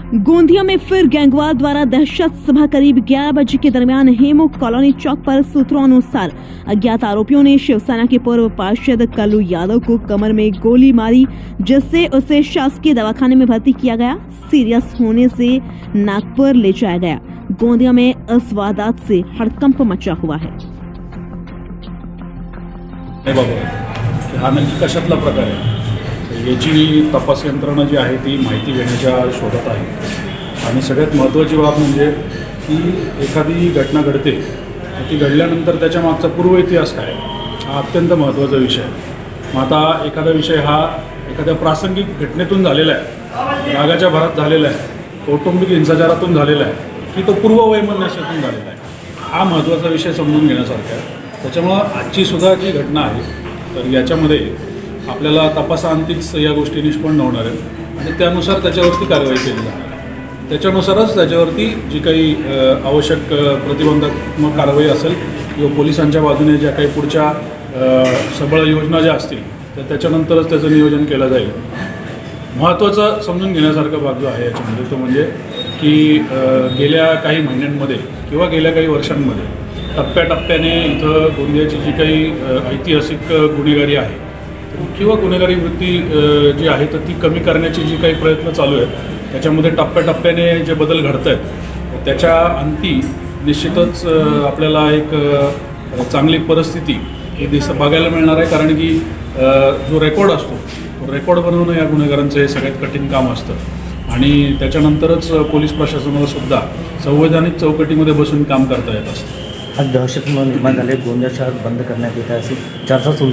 गोंदिया में फिर गैंगवार द्वारा दहशत सभा करीब 11 बजे के दरमियान हेमू कॉलोनी चौक पर सूत्रों अनुसार अज्ञात आरोपियों ने शिवसेना के पूर्व पार्षद कल्लू यादव को कमर में गोली मारी, जिससे उसे शासकीय दवाखाने में भर्ती किया गया। सीरियस होने से नागपुर ले जाया गया। गोंदिया में इस वारदात से हड़कंप मचा हुआ है। हा नक्की कशातला प्रकार आहे याची तपास यंत्रणा जी आहे ती माहिती घेण्याच्या शोधात आहे। आणि सगळ्यात महत्त्वाची बाब म्हणजे की एखादी घटना घडते ती घडल्यानंतर त्याच्या मागचा पूर्व इतिहास काय हा अत्यंत महत्त्वाचा विषय आहे। मग आता एखादा विषय हा एखाद्या प्रासंगिक घटनेतून झालेला आहे, रागाच्या भरात झालेला आहे, कौटुंबिक हिंसाचारातून झालेला आहे की तो पूर्ववैमनस्यातून झालेला आहे, हा महत्त्वाचा विषय समजून घेण्यासारखा आहे। त्याच्यामुळं आजची सुद्धा जी घटना आहे तर याच्यामध्ये आपल्याला तपासाअंतीच या गोष्टी निष्पन्न होणार आहेत आणि त्यानुसार त्याच्यावरती कारवाई केली जाणार आहे। त्याच्यानुसारच त्याच्यावरती जी काही आवश्यक प्रतिबंधात्मक कारवाई असेल किंवा पोलिसांच्या बाजूने ज्या काही पुढच्या सबळ योजना ज्या असतील तर त्याच्यानंतरच त्याचं नियोजन केलं जाईल। महत्त्वाचा समजून घेण्यासारखा भाग जो आहे याच्यामध्ये तो म्हणजे की गेल्या काही महिन्यांमध्ये किंवा गेल्या काही वर्षांमध्ये टप्प्याटप्प्याने इथं गोंदियाची जी काही ऐतिहासिक गुन्हेगारी आहे किंवा गुन्हेगारी वृत्ती जी आहे तर ती कमी करण्याची जी काही प्रयत्न चालू आहेत त्याच्यामध्ये टप्प्याटप्प्याने जे बदल घडत आहेत त्याच्या अंती निश्चितच आपल्याला एक चांगली परिस्थिती ही बघायला मिळणार आहे। कारण की जो रेकॉर्ड असतो तो रेकॉर्ड बनवणं या गुन्हेगारांचं हे सगळ्यात कठीण काम असतं आणि त्याच्यानंतरच पोलीस प्रशासनाला सुद्धा संवैधानिक चौकटीमध्ये बसून काम करता येत असतं। आज दहशत निर्माण झाले, गोंदिया शहर बंद करण्यात येत आहे अशी चर्चा सुरू